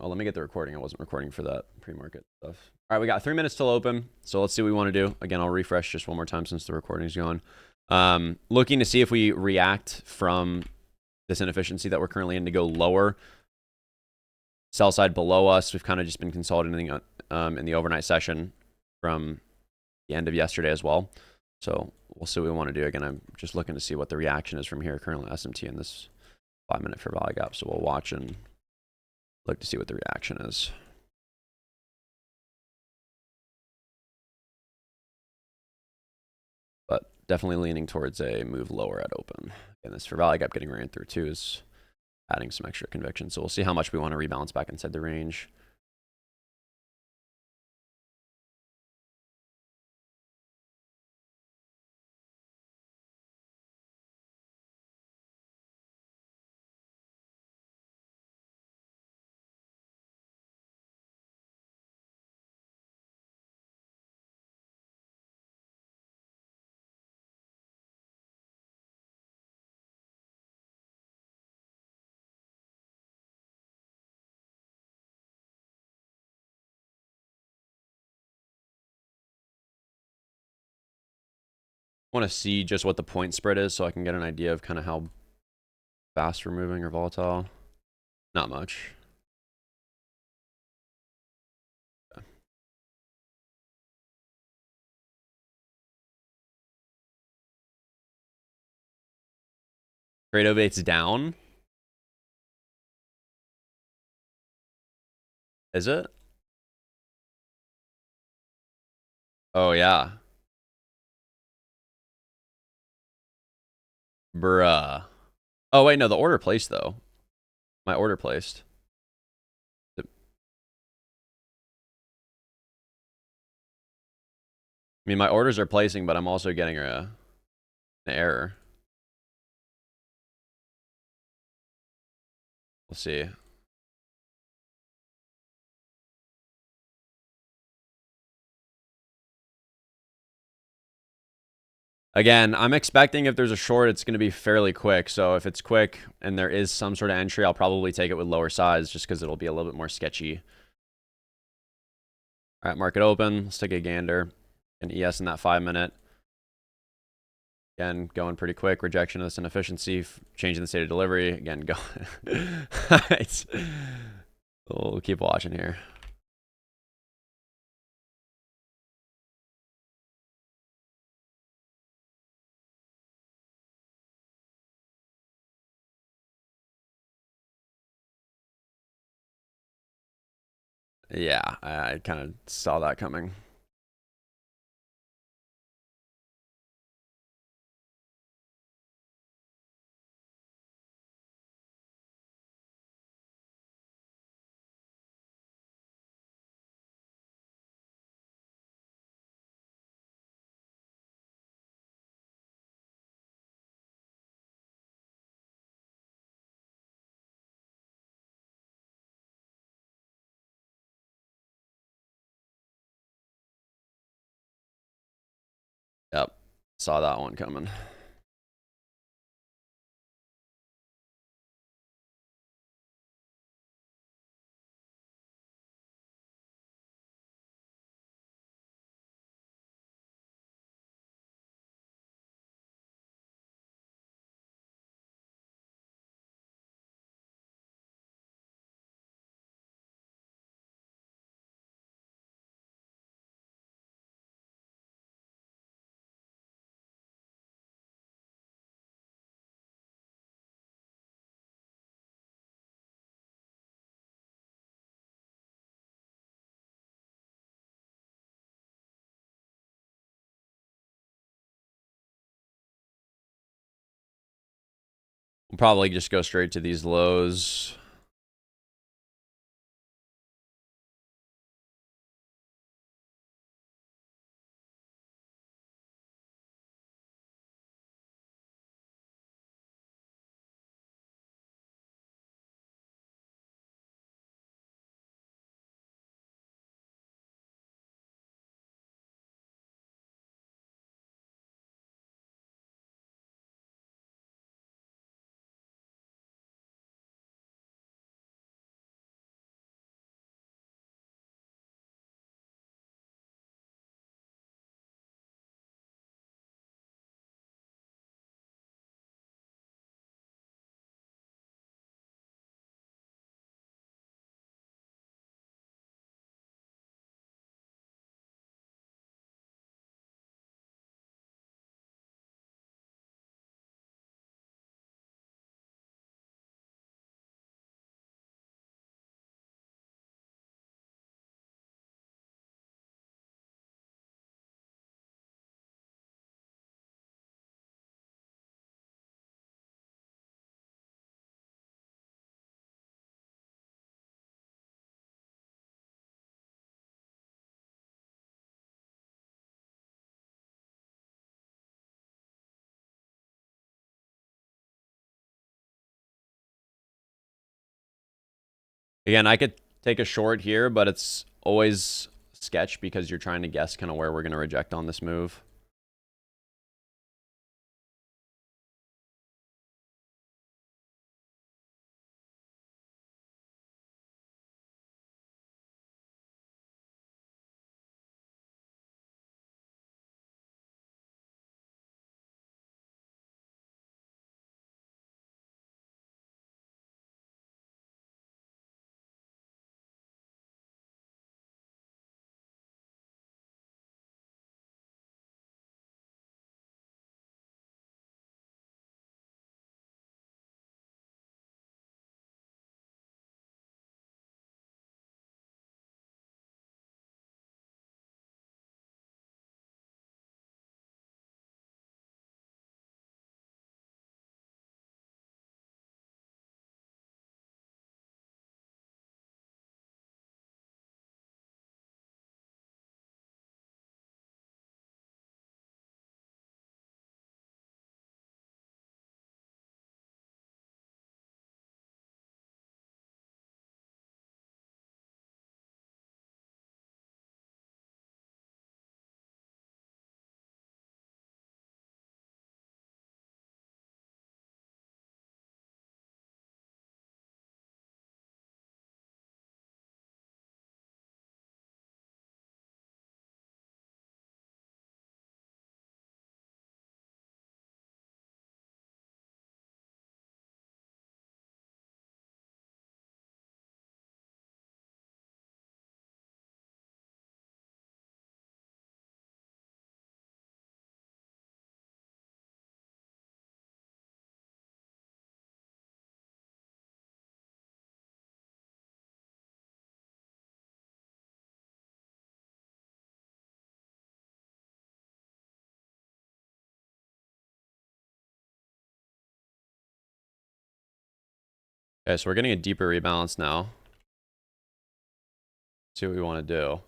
Oh, let me get the recording. I wasn't recording for that pre-market stuff. All right, we got 3 minutes till open. So let's see what we want to do. Again, I'll refresh just one more time since the recording's going. Looking to see if we react from this inefficiency that we're currently in to go lower. Sell side below us. We've kind of just been consolidating in the overnight session from the end of yesterday as well. So we'll see what we want to do. Again, I'm just looking to see what the reaction is from here. Currently SMT in this 5 minute fair value gap. So we'll watch and look to see what the reaction is. But definitely leaning towards a move lower at open. And this fair value gap getting ran through too is adding some extra conviction. So we'll see how much we want to rebalance back inside the range. Want to see just what the point spread is so I can get an idea of kind of how fast we're moving or volatile. Not much. Okay. TRADEOVATE's down. Is it? Oh yeah. Bruh. Oh wait, no, the order placed though. My order placed. I mean, my orders are placing, but I'm also getting an error. We'll see. Again, I'm expecting if there's a short, it's going to be fairly quick. So if it's quick and there is some sort of entry, I'll probably take it with lower size just because it'll be a little bit more sketchy. All right, market open. Let's take a gander. An ES in that 5 minute. Again, going pretty quick. Rejection of this inefficiency. Changing the state of delivery. Again, go. We'll keep watching here. Yeah, I kind of saw that coming. Yep, saw that one coming. We'll probably just go straight to these lows. Again, I could take a short here, but it's always sketch because you're trying to guess kind of where we're going to reject on this move. Okay, so we're getting a deeper rebalance now. See what we want to do.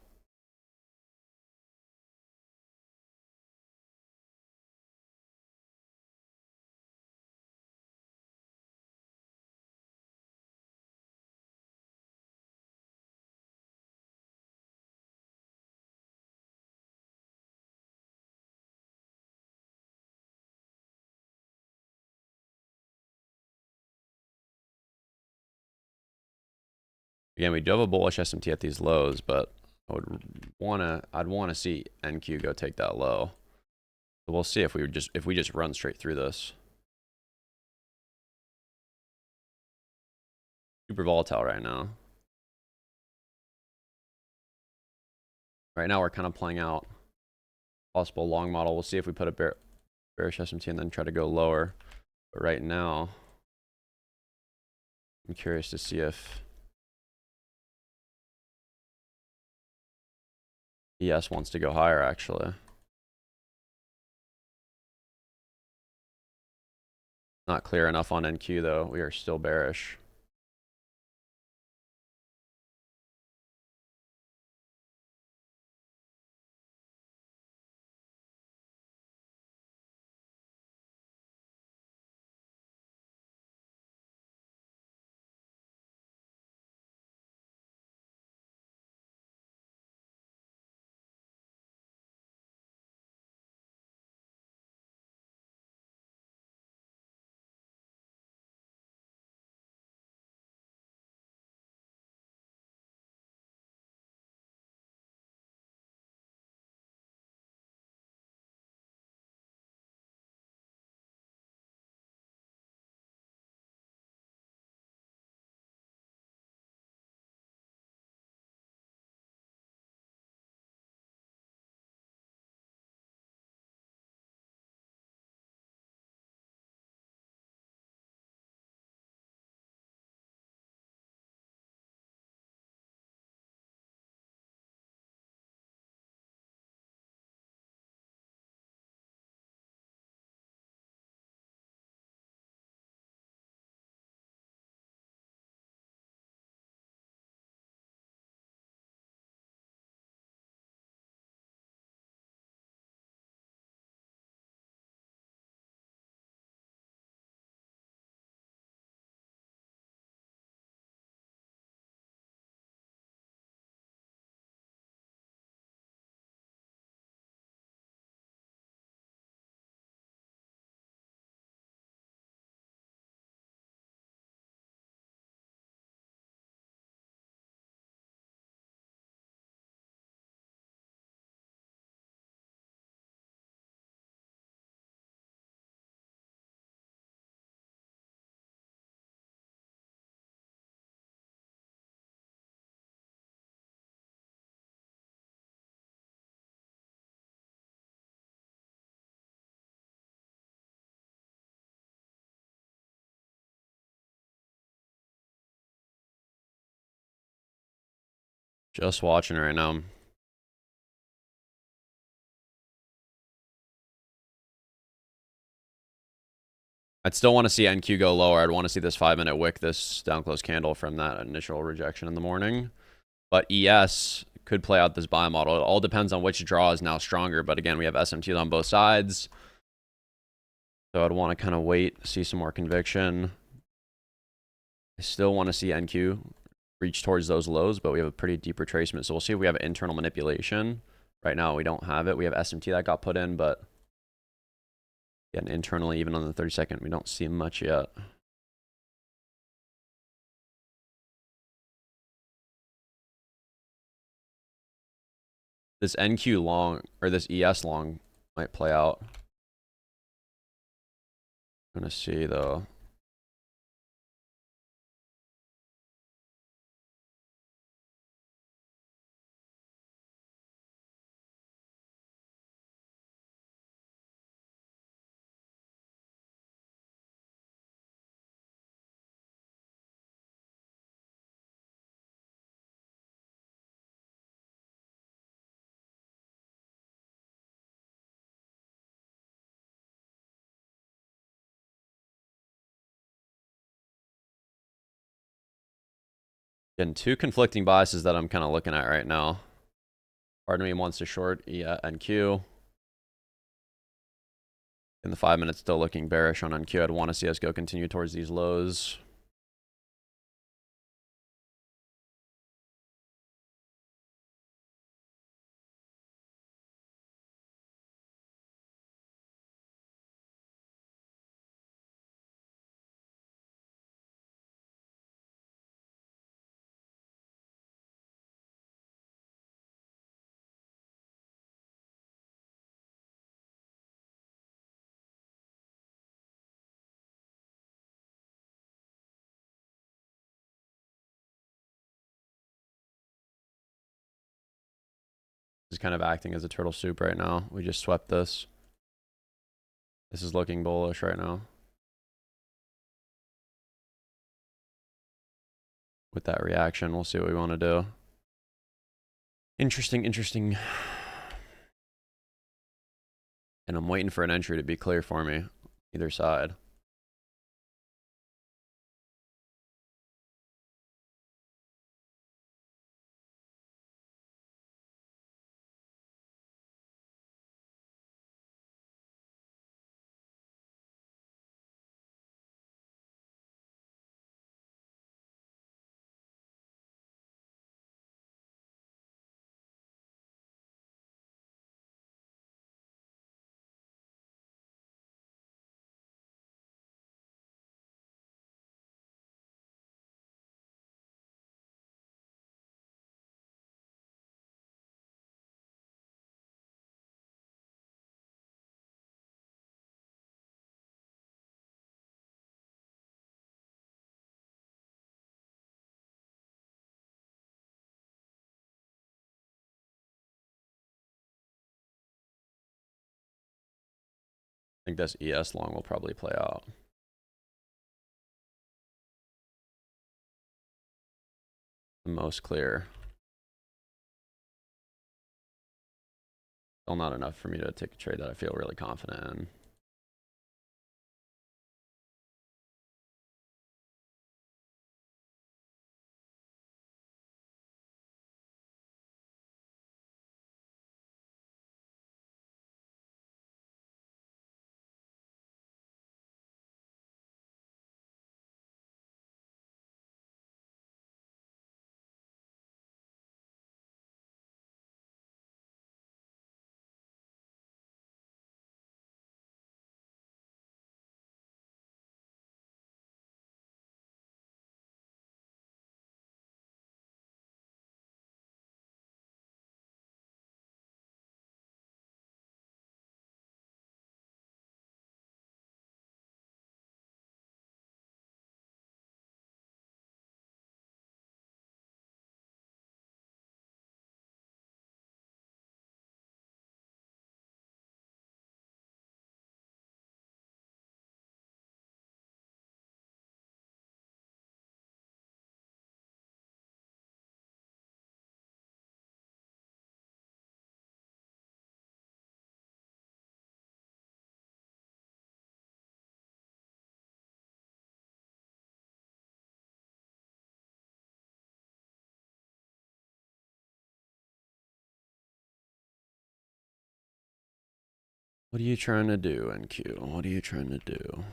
Again, we do have a bullish SMT at these lows, but I'd want to see NQ go take that low. So we'll see if we just run straight through this. Super volatile right now. Right now we're kind of playing out possible long model. We'll see if we put a bearish SMT and then try to go lower. But right now, I'm curious to see if ES wants to go higher, actually. Not clear enough on NQ, though. We are still bearish. Just watching right now. I'd still want to see NQ go lower. I'd want to see this 5-minute wick, this down close candle from that initial rejection in the morning. But ES could play out this buy model. It all depends on which draw is now stronger. But again, we have SMTs on both sides. So I'd want to kind of wait, see some more conviction. I still want to see NQ reach towards those lows, but we have a pretty deep retracement. So we'll see if we have internal manipulation. Right now, we don't have it. We have SMT that got put in, but again, internally, even on the 30-second, we don't see much yet. This NQ long, or this ES long might play out. I'm going to see, though. Again, two conflicting biases that I'm kind of looking at right now. Part of me wants to short NQ. In the 5 minutes, still looking bearish on NQ. I'd want to see us go continue towards these lows. Is kind of acting as a turtle soup right now. We just swept this. This is looking bullish right now. With that reaction, we'll see what we want to do. Interesting, interesting. And I'm waiting for an entry to be clear for me, either side. I think this ES long will probably play out. The most clear. Still not enough for me to take a trade that I feel really confident in. What are you trying to do, NQ? What are you trying to do?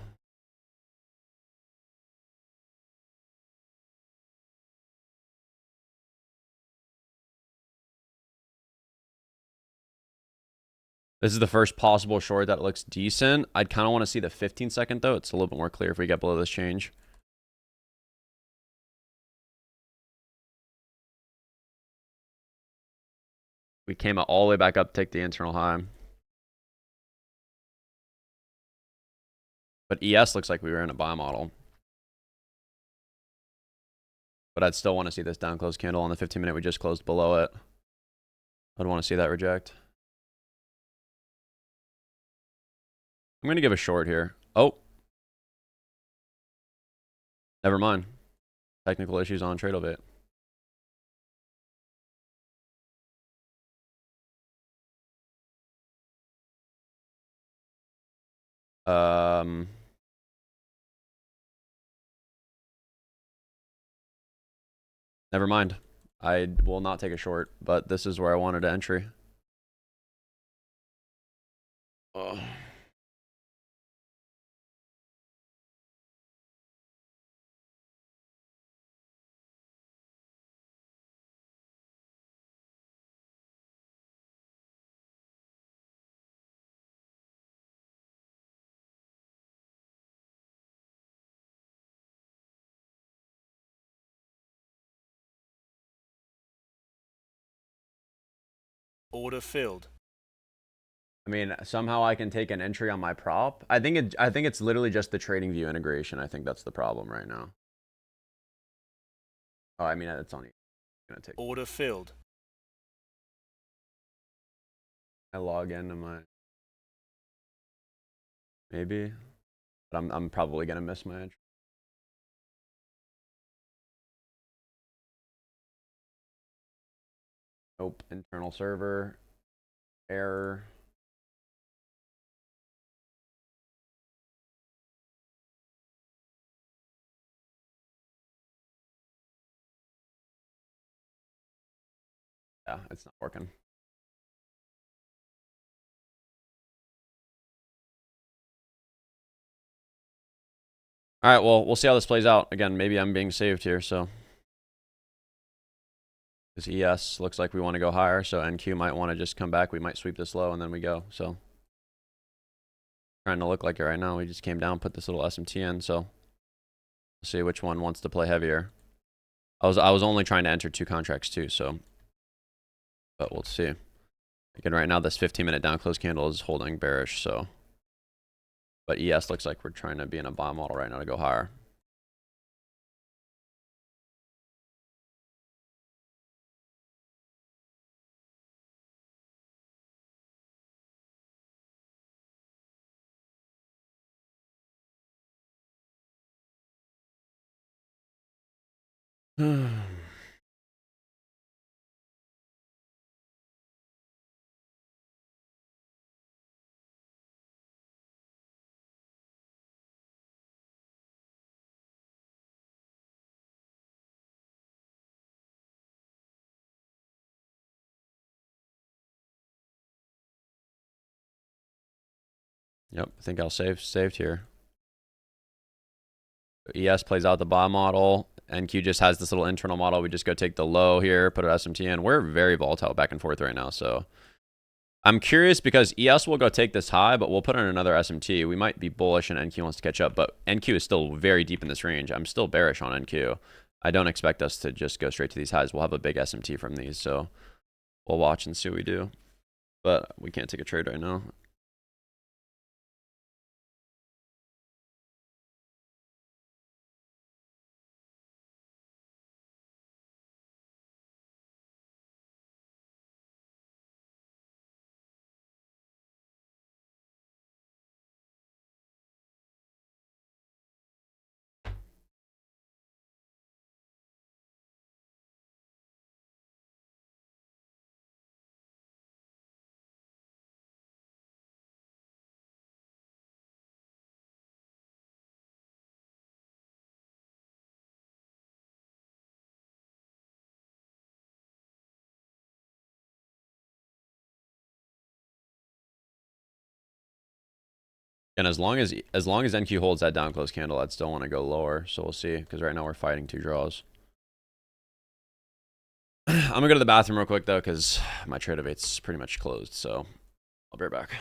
This is the first possible short that looks decent. I'd kind of want to see the 15-second, though. It's a little bit more clear if we get below this change. We came all the way back up, take the internal high. But ES looks like we were in a buy model. But I'd still want to see this down close candle on the 15-minute. We just closed below it. I'd want to see that reject. I'm going to give a short here. Oh. Never mind. Technical issues on TRADEOVATE. Never mind. I will not take a short, but this is where I wanted to entry. Oh. Order filled. I mean, somehow I can take an entry on my prop. I think it's literally just the trading view integration. I think that's the problem right now. Oh, I mean, it's only gonna take. Order filled. I log into my maybe, but I'm probably gonna miss my entry. Nope, internal server error. Yeah, it's not working. All right, well, we'll see how this plays out. Again, maybe I'm being saved here, so. Because ES looks like we want to go higher, so NQ might want to just come back. We might sweep this low, and then we go, so. Trying to look like it right now. We just came down, put this little SMT in, so. We'll see which one wants to play heavier. I was only trying to enter 2 contracts too, so. But we'll see. Again, right now, this 15-minute down close candle is holding bearish, so. But ES looks like we're trying to be in a buy model right now to go higher. Yep, I think I'll saved here. ES plays out the buy model. NQ just has this little internal model. We just go take the low here, put an SMT in. We're very volatile back and forth right now, so. I'm curious because ES will go take this high, but we'll put in another SMT. We might be bullish and NQ wants to catch up, but NQ is still very deep in this range. I'm still bearish on NQ. I don't expect us to just go straight to these highs. We'll have a big SMT from these, so we'll watch and see what we do. But we can't take a trade right now. And as long as NQ holds that down close candle, I'd still want to go lower. So we'll see, because right now we're fighting 2 draws. I'm gonna go to the bathroom real quick though, because my TRADEOVATE's pretty much closed. So I'll be right back.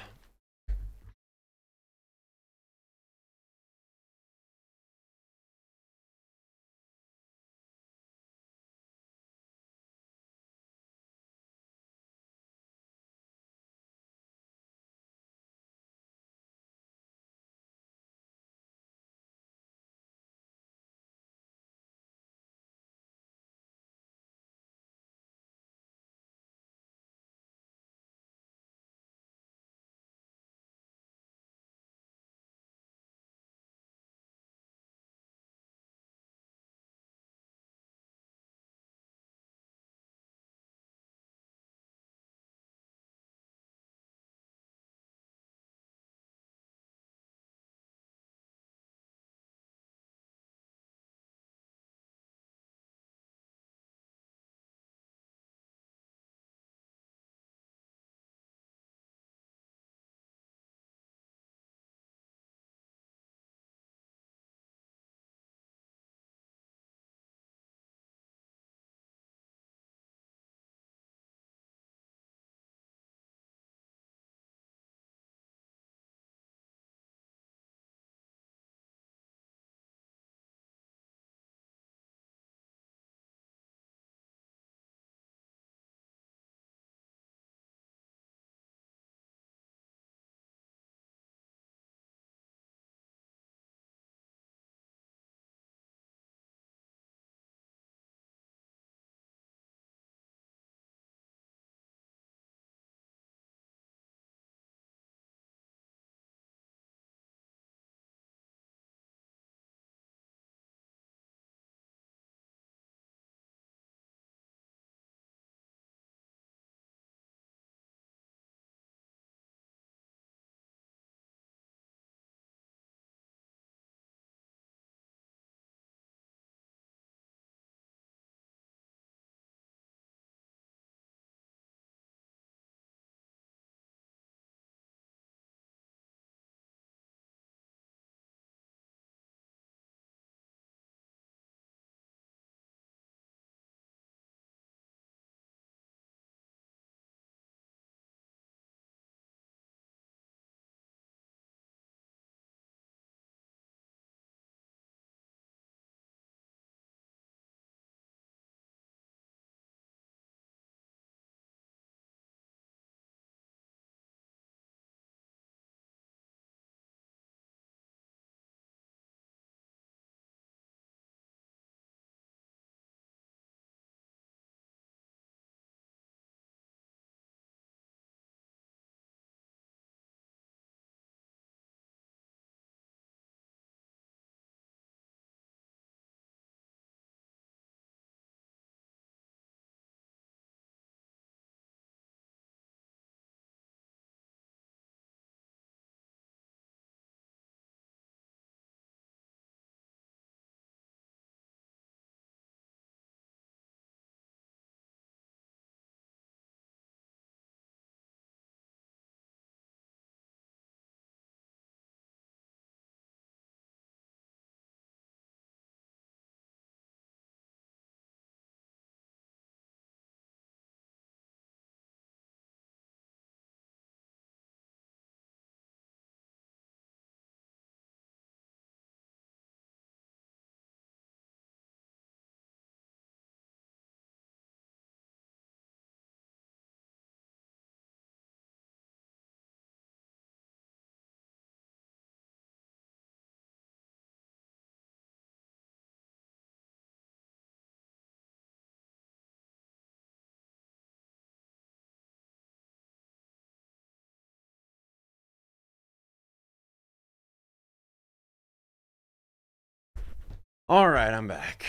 All right, I'm back.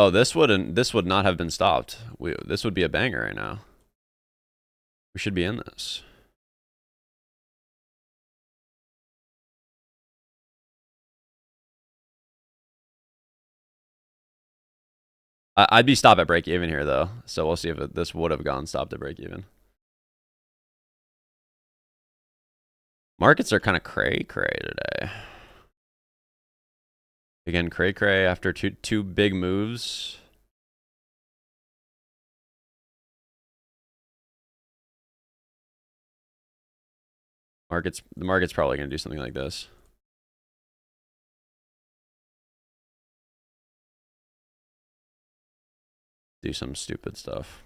Oh, this would not have been stopped. This would be a banger right now. We should be in this. I'd be stopped at break even here though, so we'll see if this would have gone stopped at break even. Markets are kind of cray today. Again, cray after two big moves. The market's probably gonna do something like this. Do some stupid stuff.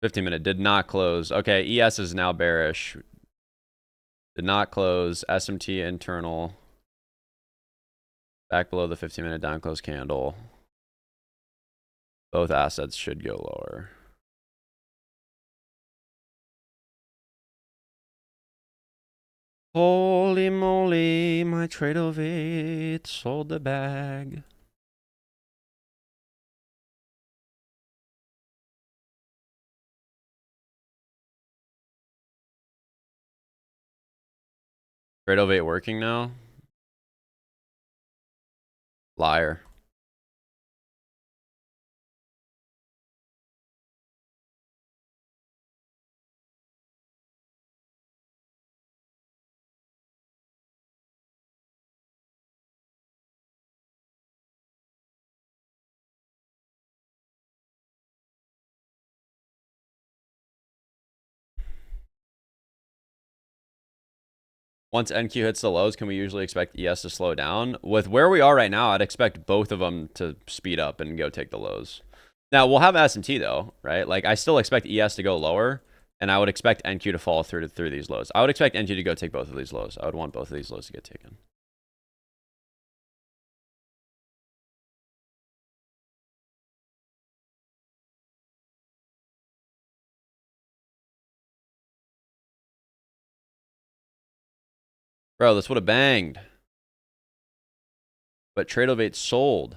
$15-minute did not close. Okay, ES is now bearish. Did not close. SMT internal. Back below the 15-minute down close candle. Both assets should go lower. Holy moly, my TRADEOVATE sold the bag. TRADEOVATE working now? Liar. Once NQ hits the lows, can we usually expect ES to slow down? With where we are right now, I'd expect both of them to speed up and go take the lows. Now, we'll have SMT though, right? Like, I still expect ES to go lower, and I would expect NQ to fall through these lows. I would expect NQ to go take both of these lows. I would want both of these lows to get taken. Bro, this would have banged. But TRADEOVATE sold.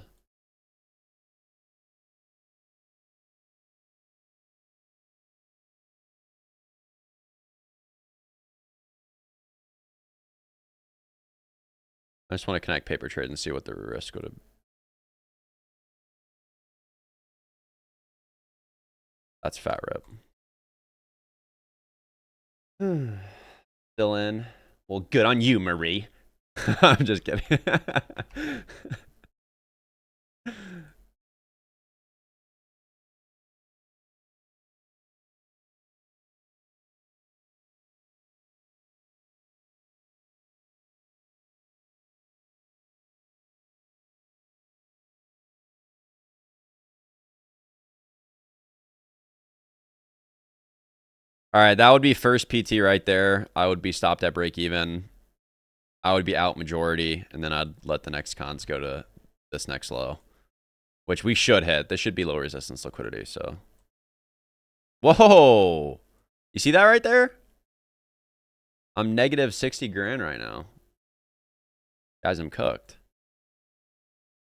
I just want to connect paper trade and see what the risk would have. That's fat rip. Still in. Well, good on you, Marie. I'm just kidding. All right, that would be first PT right there. I would be stopped at break even. I would be out majority, and then I'd let the next cons go to this next low, which we should hit. This should be low resistance liquidity, so. Whoa! You see that right there? I'm negative 60 grand right now. Guys, I'm cooked.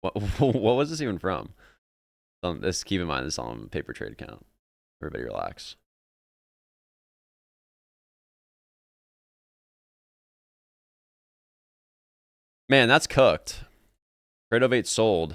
What was this even from? This, keep in mind, this is on a paper trade account. Everybody relax. Man, that's cooked. TRADEOVATE sold.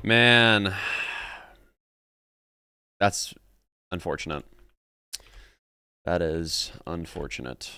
Man, that's unfortunate. That is unfortunate.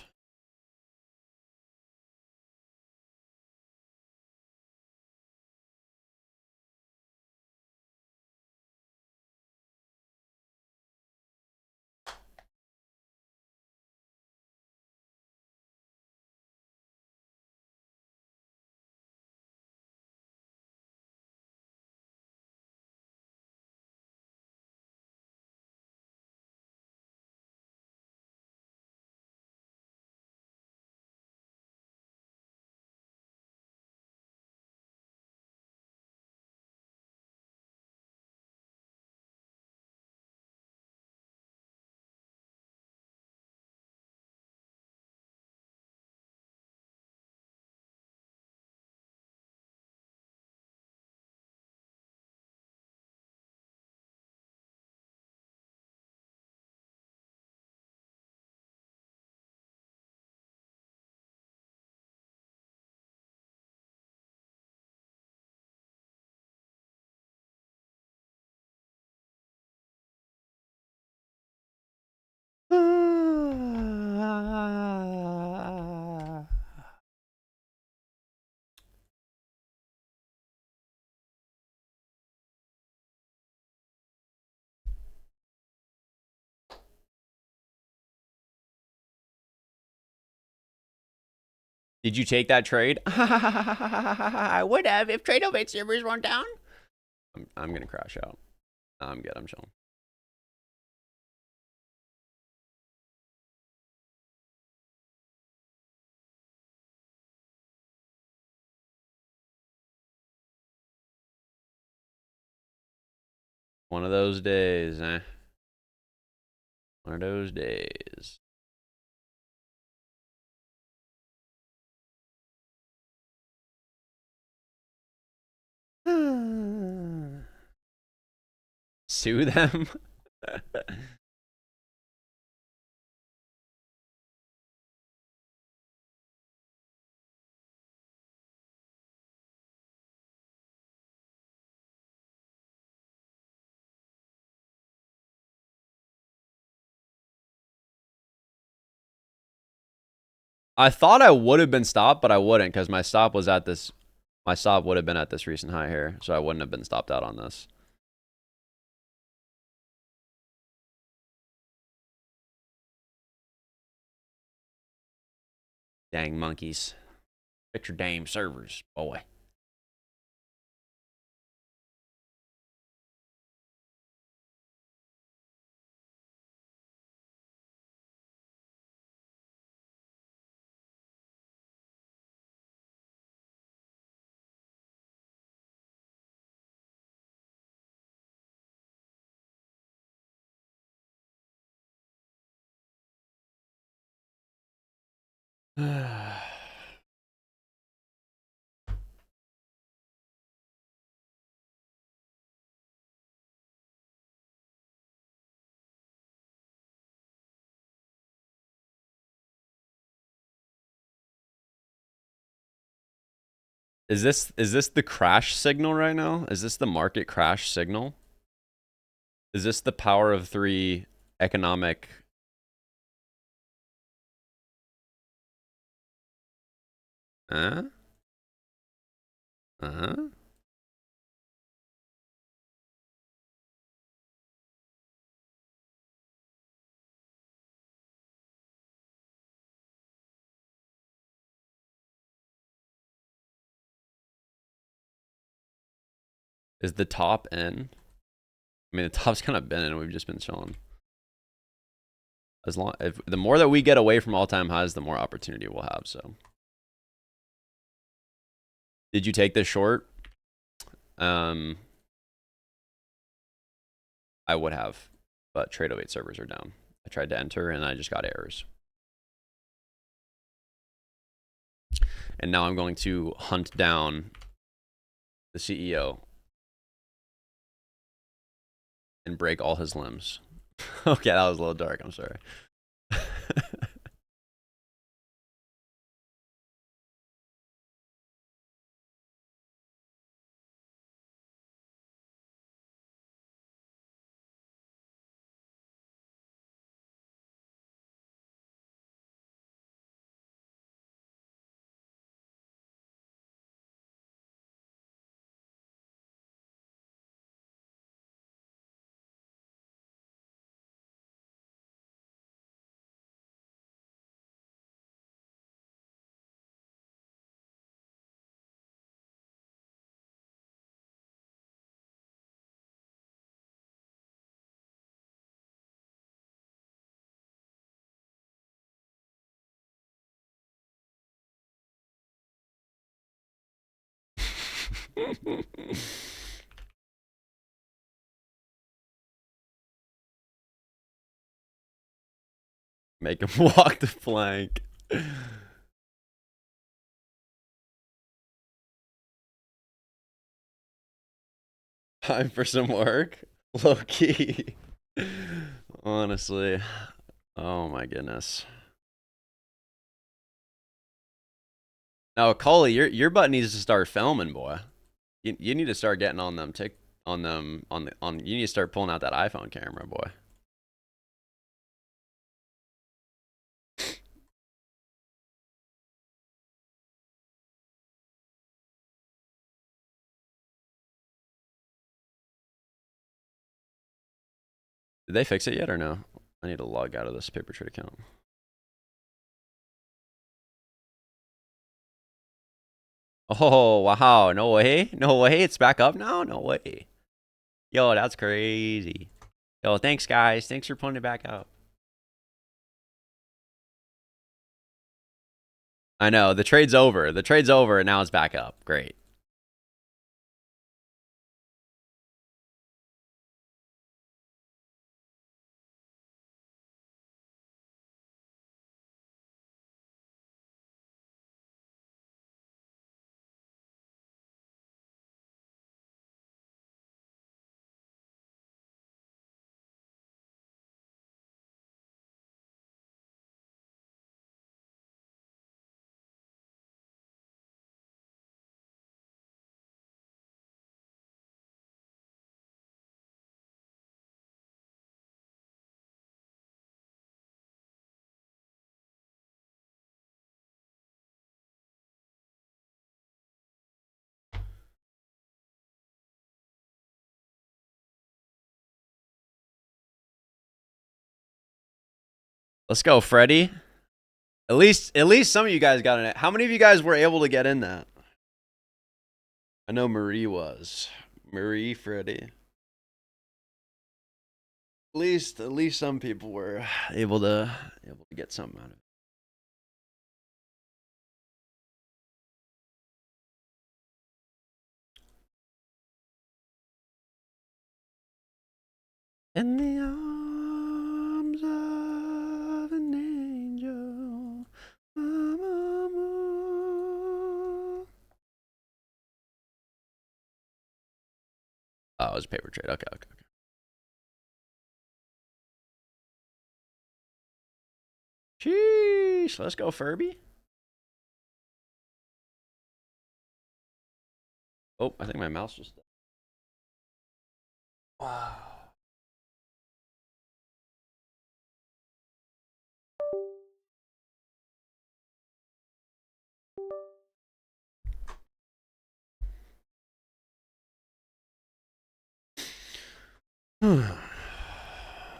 Did you take that trade? I would have if TRADEOVATE servers weren't down. I'm gonna crash out. I'm good. I'm chilling. One of those days, eh? One of those days. Sue them. I thought I would have been stopped, but I wouldn't because my stop was at this. My stop would have been at this recent high here, so I wouldn't have been stopped out on this. Dang monkeys. Fix your damn servers, boy. Is this the crash signal right now? Is this the market crash signal? Is this the power of three economic? Huh? Uh-huh. Is the top in? I mean, the top's kind of been in. We've just been chilling. As long if the more that we get away from all-time highs, the more opportunity we'll have. So, did you take this short? I would have, but TRADEOVATE servers are down. I tried to enter and I just got errors. And now I'm going to hunt down the CEO and break all his limbs. Okay, that was a little dark. I'm sorry. Make him walk the plank. Time for some work? Low key. Honestly. Oh my goodness. Now, Cully, your butt needs to start filming, boy. You need to start getting on them you need to start pulling out that iPhone camera, boy. Did they fix it yet or no? I need to log out of this paper trade account. Oh, wow. No way. No way. It's back up now? No way. Yo, that's crazy. Yo, thanks, guys. Thanks for pulling it back up. I know. The trade's over. The trade's over, and now it's back up. Great. Let's go, Freddie. At least some of you guys got in it. How many of you guys were able to get in that? I know Marie was. Marie, Freddie. At least some people were able to get something out of it. In the arms of an angel. Oh, it was a paper trade. Okay. Sheesh. Let's go, Furby. Oh, I think my mouse just... Wow.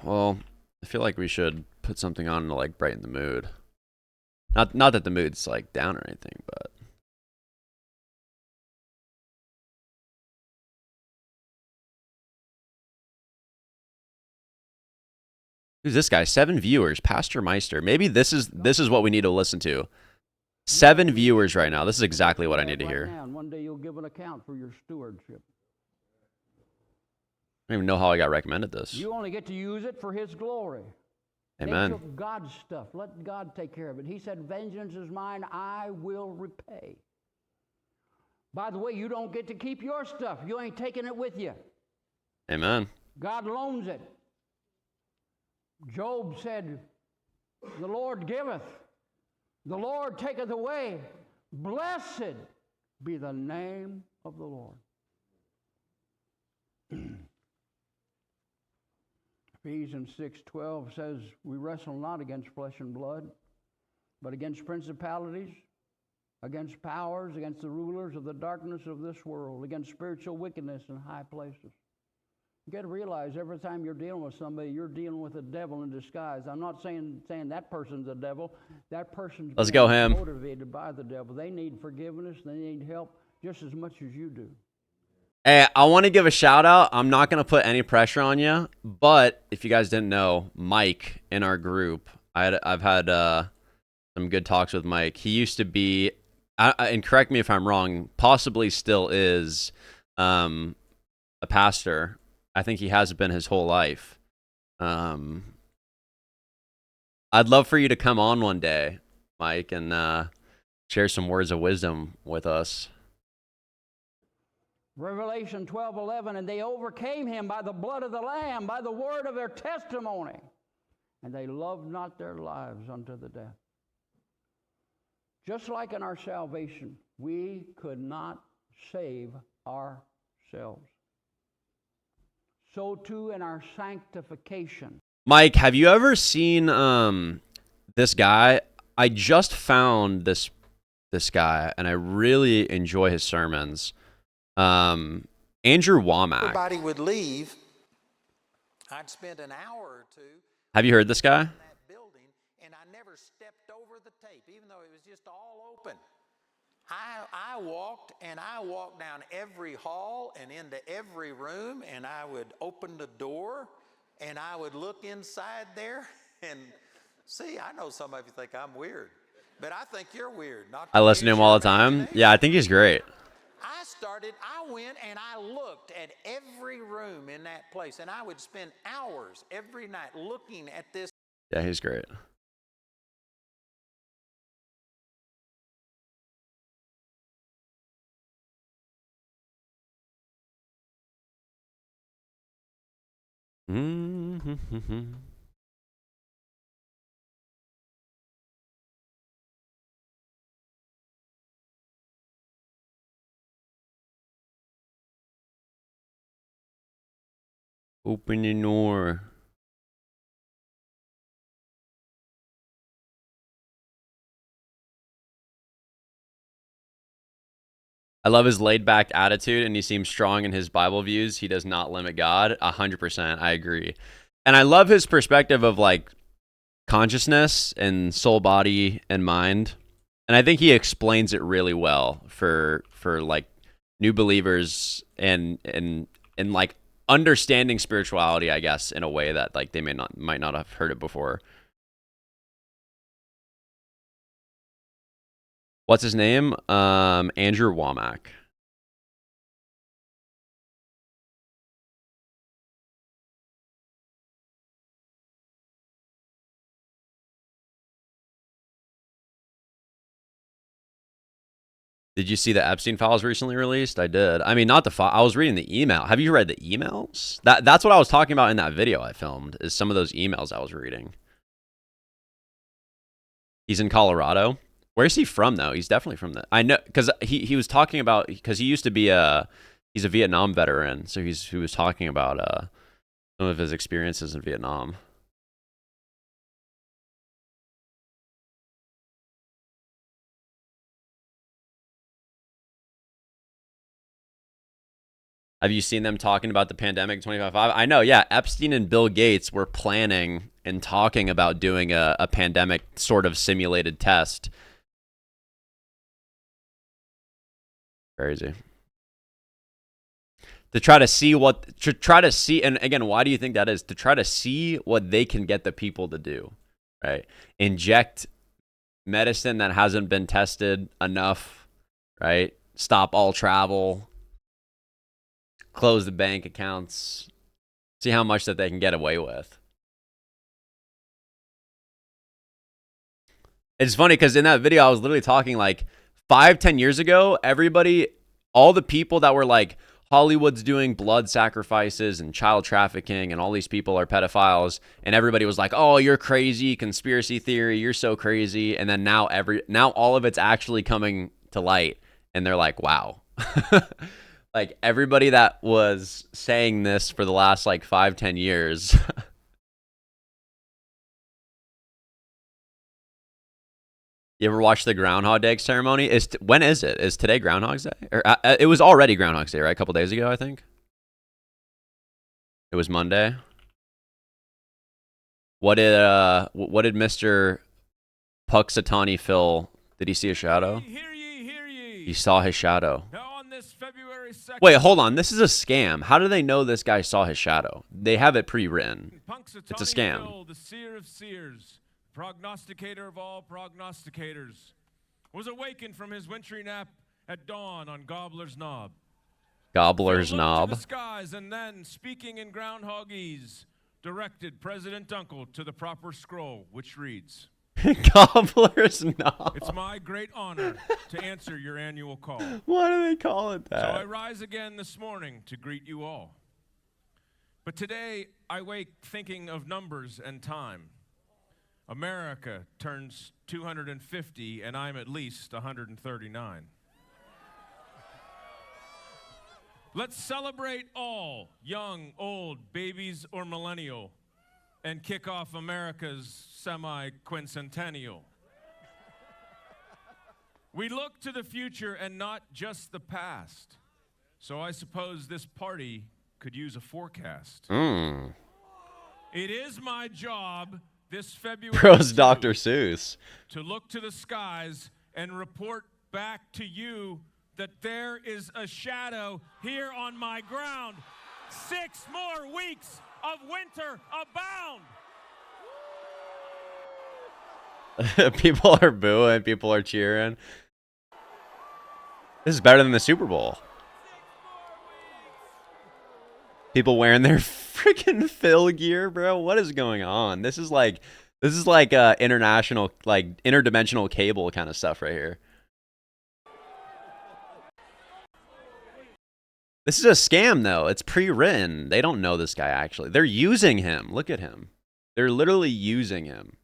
Well, I feel like we should put something on to like brighten the mood. Not that the mood's like down or anything, but who's this guy? 7 viewers, Pastor Meister. Maybe this is what we need to listen to. 7 viewers right now. This is exactly what I need to hear. And one day you'll give an account for your stewardship. I don't even know how I got recommended this. You only get to use it for His glory. Amen. They took God's stuff. Let God take care of it. He said, "Vengeance is mine, I will repay." By the way, you don't get to keep your stuff. You ain't taking it with you. Amen. God loans it. Job said, "The Lord giveth, the Lord taketh away. Blessed be the name of the Lord." Ephesians 6:12 says, "We wrestle not against flesh and blood, but against principalities, against powers, against the rulers of the darkness of this world, against spiritual wickedness in high places." You got to realize every time you're dealing with somebody, you're dealing with a devil in disguise. I'm not saying that person's a devil. That person's Let's go him. motivated by the devil. They need forgiveness. They need help just as much as you do. Hey, I want to give a shout out. I'm not going to put any pressure on you, but if you guys didn't know, Mike in our group, I've had some good talks with Mike. He used to be and correct me if I'm wrong, possibly still is a pastor. I think he has been his whole life. I'd love for you to come on one day, Mike, and share some words of wisdom with us. Revelation 12:11, and they overcame him by the blood of the Lamb, by the word of their testimony, and they loved not their lives unto the death. Just like in our salvation, we could not save ourselves. So too in our sanctification. Mike, have you ever seen this guy? I just found this guy, and I really enjoy his sermons. Andrew Womack. Everybody would leave. I'd spend an hour or two. Have you heard this guy? In that building, and I never stepped over the tape, even though it was just all open. I walked down every hall and into every room, and I would open the door, and I would look inside there and see. I know some of you think I'm weird, but I think you're weird. I listen to him all the time. Yeah, I think he's great. I went and I looked at every room in that place, and I would spend hours every night looking at this. Yeah, he's great. Mm-hmm. Open your door. I love his laid-back attitude, and he seems strong in his Bible views. He does not limit God. 100%, I agree. And I love his perspective of, like, consciousness and soul, body, and mind. And I think he explains it really well for like, new believers and like, understanding spirituality, I guess, in a way that, like, they might not have heard it before. What's his name? Andrew Womack. Did you see the Epstein files recently released? I did. I mean, not the file. I was reading the email. Have you read the emails? That's what I was talking about in that video I filmed, is some of those emails I was reading. He's in Colorado. Where's he from, though? He's definitely from the... I know, because he was talking about... Because he used to be he's a Vietnam veteran, so he was talking about some of his experiences in Vietnam. Have you seen them talking about the pandemic 25/5? I know, yeah. Epstein and Bill Gates were planning and talking about doing a pandemic sort of simulated test. Crazy. To try to see, and again, why do you think that is? To try to see what they can get the people to do, right? Inject medicine that hasn't been tested enough, right? Stop all travel, close the bank accounts, see how much that they can get away with. It's funny because in that video, I was literally talking like 5-10 years ago, everybody, all the people that were like, Hollywood's doing blood sacrifices and child trafficking, and all these people are pedophiles, and everybody was like, "Oh, you're crazy, conspiracy theory, you're so crazy." And then now all of it's actually coming to light, and they're like, "Wow." Like, everybody that was saying this for the last like 5-10 years. You ever watch the Groundhog Day ceremony? When is it? Is today Groundhog's Day? Or it was already Groundhog's Day, right? A couple days ago, I think. It was Monday. What did Mr. Puxatani feel? Did he see a shadow? Hear ye. He saw his shadow. Now on this February 2nd, Wait, hold on. This is a scam. How do they know this guy saw his shadow? They have it pre-written. It's a scam. Phil, the seer of seers, prognosticator of all prognosticators. was awakened from his wintry nap at dawn on Gobbler's Knob. Gobbler's Phil looked Knob. to the skies and then, speaking in Groundhogese, directed President Dunkel to the proper scroll, which reads, Gobbler's Knob. "It's my great honor to answer your annual call. Why do they call it So I that? rise again this morning to greet you all. But today I wake thinking of numbers and time. America turns 250 and I'm at least 139. Let's celebrate all, young, old, babies, or millennial, and kick off America's semi-quincentennial. We look to the future and not just the past. So I suppose this party could use a forecast. Mm. It is my job this February Bro's Dr. Seuss. to look to the skies and report back to you that there is a shadow here on my ground. 6 more weeks of winter abound. People are booing. People are cheering. This is better than the Super Bowl. People wearing their freaking Phil gear, bro. What is going on? This is like international, like interdimensional cable kind of stuff right here. This is a scam, though. It's pre-written. They don't know this guy, actually. They're using him. Look at him. They're literally using him.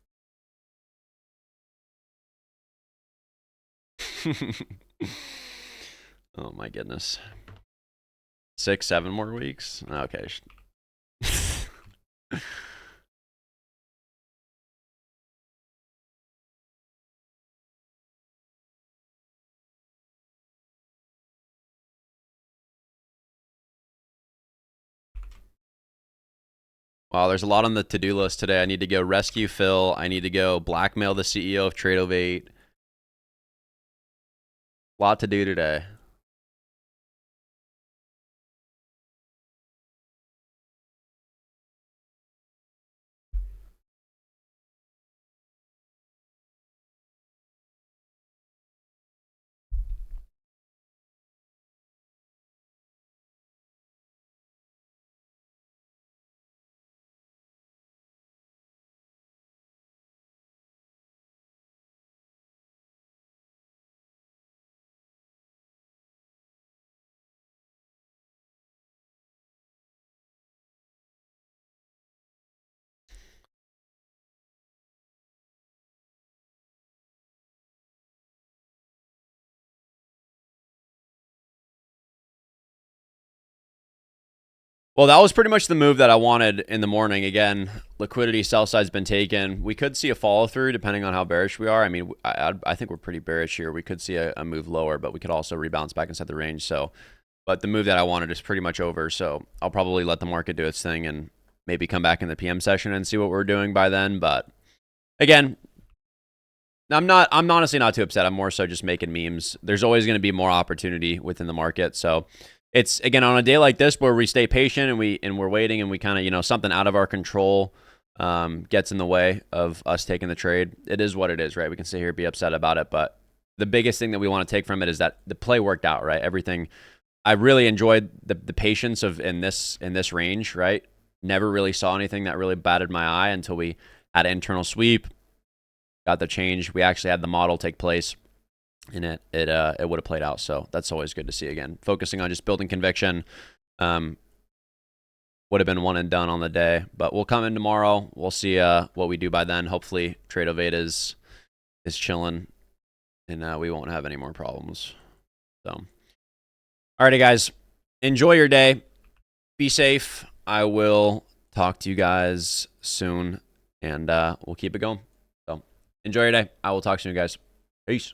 Oh, my goodness. 6, 7 more weeks? Okay. Wow, there's a lot on the to-do list today. I need to go rescue Phil. I need to go blackmail the CEO of TRADEOVATE. A lot to do today. Well, that was pretty much the move that I wanted in the morning. Again, liquidity sell side's been taken. We could see a follow through depending on how bearish we are. I mean, I think we're pretty bearish here. We could see a move lower, but we could also rebalance back inside the range. So, but the move that I wanted is pretty much over. So I'll probably let the market do its thing and maybe come back in the PM session and see what we're doing by then. But again, I'm honestly not too upset. I'm more so just making memes. There's always going to be more opportunity within the market. So it's, again, on a day like this where we stay patient and we're waiting and we kind of, you know, something out of our control gets in the way of us taking the trade. It is what it is, right? We can sit here and be upset about it, but the biggest thing that we want to take from it is that the play worked out, right? Everything. I really enjoyed the patience of in this range, right? Never really saw anything that really batted my eye until we had an internal sweep, got the change. We actually had the model take place, and it would have played out. So that's always good to see. Again, focusing on just building conviction would have been one and done on the day, but we'll come in tomorrow. We'll see what we do by then. Hopefully TRADEOVATE is chilling and we won't have any more problems. So, alrighty guys, enjoy your day. Be safe. I will talk to you guys soon and we'll keep it going. So enjoy your day. I will talk to you guys. Peace.